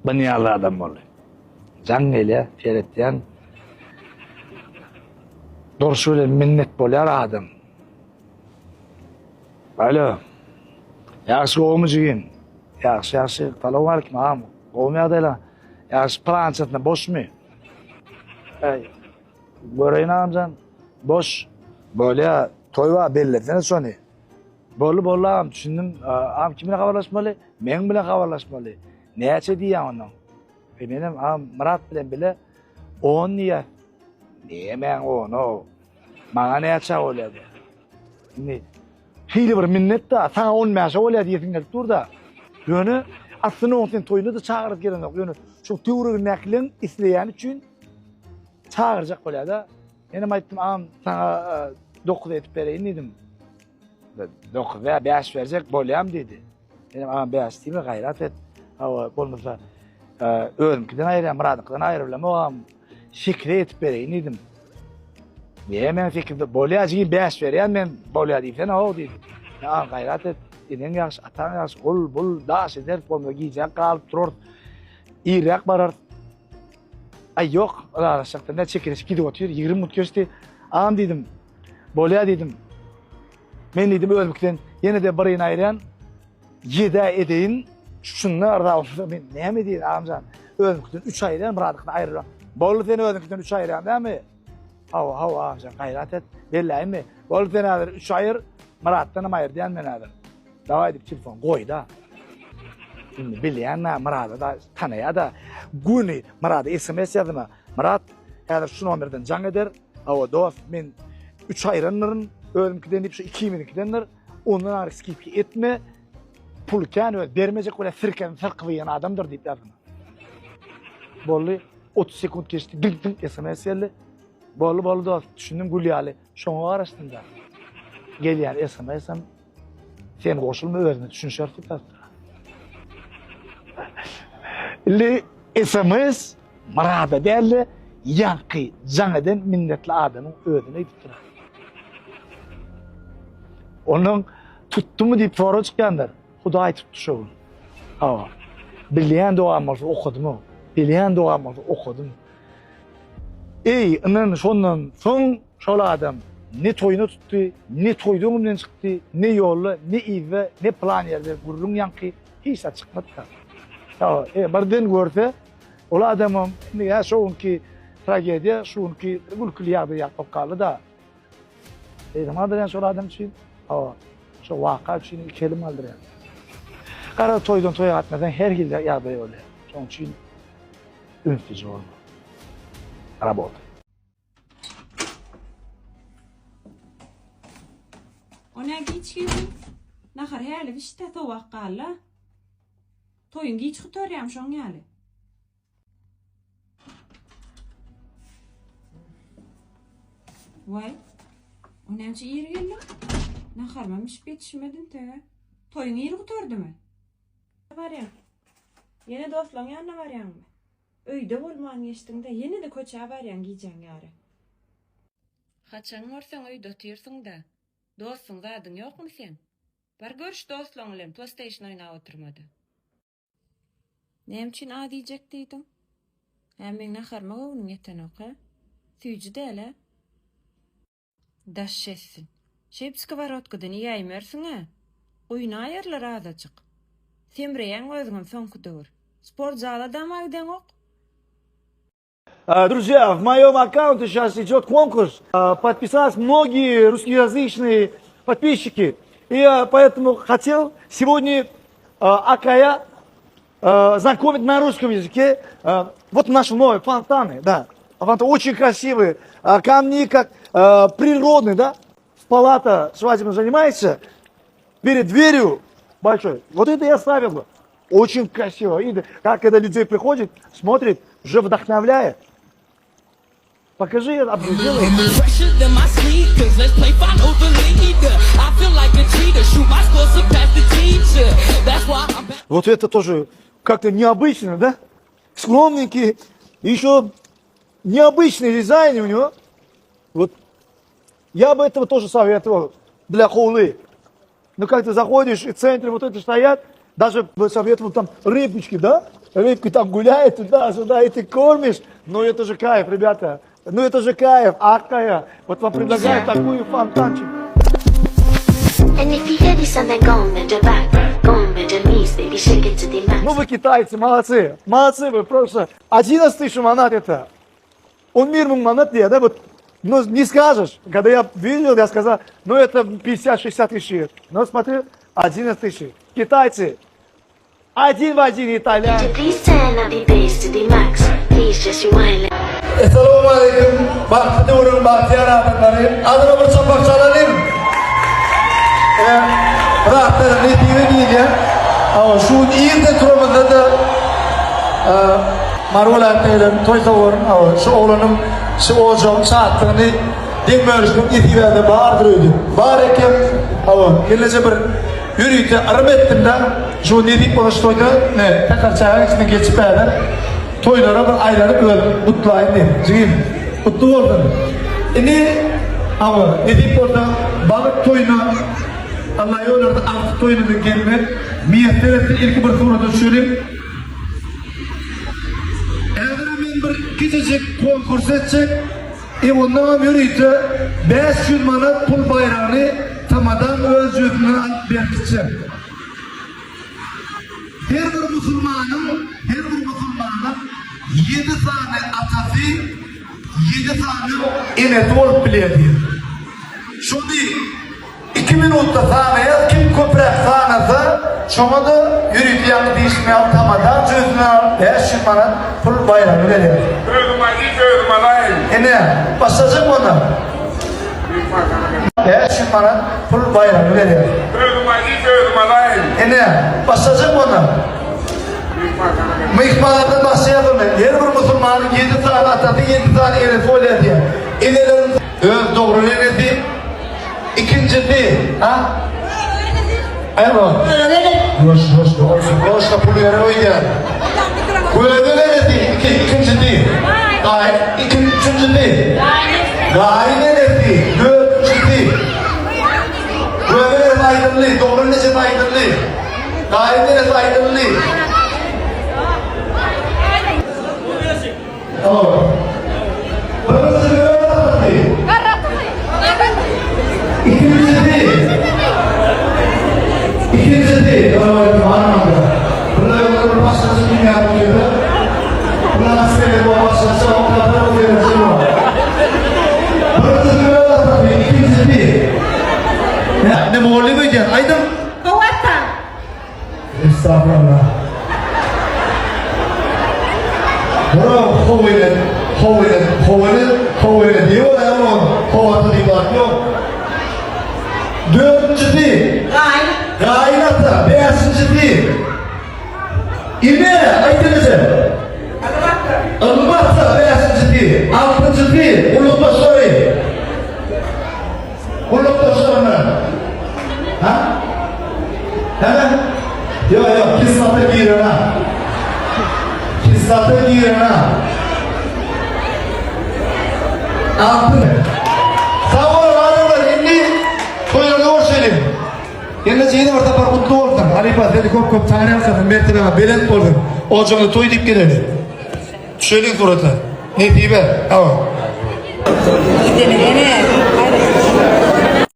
Banyalı adam oldu. Can ile Ferit'ten doğrusuyla minnet bolar adam. Alo. Yaxşı olmayacağım. Yaxşı. Falan var ki mağam. Olmuyor da lan. Yaxşı plansatına boş mu? Göreyim amcan. Boş. Böyle toy var belirledin sonra. Bolu am düşündüm. Am kiminle haberleşmeli? Men bilen haberleşmeli. Neyse diye onun. Benim am Murat bilen bile on niye? Niye men onu? Bana neyse oluyor. Ne? Hili bir minnet da sana olmasa oluyor diyesin gelip dur da. Yani aslında onun toyunu da çağırıp gelen yok. Yani şu teorik naklin isteyen için çağıracak oluyor da. Benim ayıttım am sana 9 etip vereyim dedim. 9 veya 5 verecek bolyam dedi. Benim am 5 değil mi gayret et. Hava olmasa ölümkiden ayrı, Murad'dan ayrı bilem o am fikri etip vereyim dedim. Niye men fikri bolyacıyı 5 vereyim ben bolya deyip sen o dedi. Ya gayret et. Eden yaxşı, atan yaxşı, ol bul daş eder, kolma giyecek kalıp durur. İrek barar. Ay yok, araşıkta ne çekiliş gidip oturuyor, 20 minut geçti. Am dedim, bolya dedim. Men dedim ölmükten yine de barayın ayıran, yeda edeyin, şunlar da olsun. Ben ne mi diyeyim amcan? Ölmükten 3 ayıran, Murad'dan ayrılan. Bolu seni ölmükten 3 ayıran değil mi? Hava amcan, gayret et. Belli mi? Bolu seni alır, 3 ayır, Murad'dan ayır diyen ben alır. Dava edip telefon koy da. Şimdi bileyen Murad'ı da tanıya da. Günü Murad'ı SMS yazma. Murad, eğer şu numardan can eder, o dost men 3 ayranların ölümkiden deyip şu 2000'den ondan arası ki etme. Pulken öyle vermeyecek öyle fırkıvayan adamdır deyip yazma. Bolu 30 sekund geçti. Ding SMS geldi. Bolu dost düşündüm Gülyalı. Şunu araştırdım. Gel SMS'im. Sen koşulma öğrenme düşün şartı tattı. Li SMS Murad'a belli yankı caneden minnetli adamın öğrenme tuttu. Onun tuttu mu deyip soru çıkanlar. Huday tuttu şu. Bileyen doğamazı okudum o. Bileyen doğamazı okudum. Onun sonundan son şol adam ne toyunu tuttu, ne toyduğundan çıktı, ne yolu, ne ive, ne plan yerde gururun yankı hiç çıkmadı da. Birden görse, o adamım ya şunki tragediya, şunki gülkülü yağdı yapıp kaldı da. Madem şol adam için, şu vaka için kelime aldır yani. Kara toydan toya atmadan her yıl yağdı öyle. Onun için ünsüz olma. Araba oldu. Ona geç yürü. Nahar herli işte tavak kalla. Toyun geç kutarıyam şon yani. Vay. O nemci yeri geldi. Naharmamış betişmedin te. Toyun yeri kutardı mı? Var ya. Yine dostlan yanına var ya mı? Öyde olman geçtiğinde yine de koça var ya giyeceksin gari. Kaçan varsan öyde otuyorsun da. Dostun zadın yok mu sen? Var görüş dostlarınla PlayStation oynaya oturmadı. Ne için a diyecek dedim. Hem ben naharma onun yeten oka. Tüycü de hele. Daş şessin. Şepski var otkudan iyi aymersin ha. Oyuna ayarlar azıcık. Semreyen özgün son kudur. Sport zala dama giden ok. Друзья, в моем аккаунте сейчас идет конкурс. Подписались многие русскоязычные подписчики. И я поэтому хотел сегодня Акая знакомить на русском языке. Вот наши новые фонтаны, да. Фонтаны очень красивые. Камни как природные, да. Палата свадебным занимается. Перед дверью большой. Вот это я ставил. Очень красиво. И как когда людей приходят, смотрят, уже вдохновляет. Покажи, объявила. Вот это тоже как-то необычно, да? Скромненький, еще необычный дизайн у него. Вот я бы этого тоже советовал для хулы. Но как ты заходишь, и в центре вот это стоят, даже бы советовал там рыбочки, да? Рыбки там гуляют туда-сюда, и ты кормишь. Ну это же кайф, ребята. Ну это же кайф, акая. Вот вам предлагаю такую фонтанчик. And if you hear this and then go on the back, go on the knees, baby, shake it to the max. Ну вы китайцы, молодцы. Молодцы вы, просто 11 тысяч манат это. Он мир манат, да, вот. Ну, не скажешь. Когда я видел, я сказал, ну это 50-60 тысяч. Но смотри, 11 тысяч. Китайцы. Один в один итальянцы. Please turn up the bass to the max. Please just rewind. Assalomu alaykum. Baxtli o'rin, baxtiyor rahmatlarim. Adına bir çapak çalalım. Rahtar ne diyeyim ya? Ama şu iyide turumunda da Marula Teylan toysa o'rin. Ama şu oğlanım şu ocağın çattığını demörüşün itiverdi bağırdır öydü. Bağır ekem. Ama gelece bir yürüyüte arım ettim de şu ne deyip onu toyda ne tekrar çayın içine geçip eder. Toylara bir aylanıp öldüm. Mutlu ayın değil. Mutlu oldum. Ama ne deyip orada balık toyuna Allah yollarda artık toyunun gelme. Miyetlerin ilk bir soruda söyleyeyim. Eğer ben bir küçücük konkurs edecek, ondan yürüyüte 500 manat pul bayrağını tamadan öz yüzünden alıp vereceğim. Her bir Müslümanın 7 tane atası, 7 tane enet olup biledi. Şimdi 2 minutta sahneye kim köprek sahnesi, şuna da yürüyütü yanı değişmeyen tamadan yüzünden 500 manat pul bayrağını veriyor. Başlayacak ona. 500 manat pul bayrağını veriyor. Başlayacak ona. Mıkmalardan başlayalım. Her bir Müslümanın 7 tane atası, 7 tane enet oluyor diye. İnelerin öz doğru eneti. İkincisi, ha? Ayağım. Roş kapılı yere oynuyor. Kuyruğu eneti. İkincisi. Üçüncüsü. Gayin eneti. Dördüncüsü. Kuyruğu aydınlığı. Doğru necet aydınlığı. Gayin eneti aydınlığı. Tamam. Burası böyle atlatı. İkincisi değil. Anlamda. Burada bir başkası kim yapıyordu? Bunlar söyle bu başkası o kadar uyarıcı var. Burası böyle atlatı. İkincisi değil. Ne muhalli miydi? Aydın? Kovata. Estağfurullah. Bura hovuyla diyor ya ama hovatı diye bakıyor. Dördüncü değil. Gaynata. Beşinci değil. İne aydınıcı. Almazsa beşinci değil. Altıncı değil. Unutma soruyu. Unutma sorunu. Ha? Hemen. Yok. Kısmata girin ha. Kısmata girin ha. Altın. Sağ olun hanımlar. Şimdi toylarına hoş geldin. Yine şeyde orada bir mutlu oldun. Halifa seni çok tane alsana. Mertebe belent oldun. Ocağını toy deyip geledi. Söyleyin suratı. Ne diyeyim ben? Tamam. Gidelim.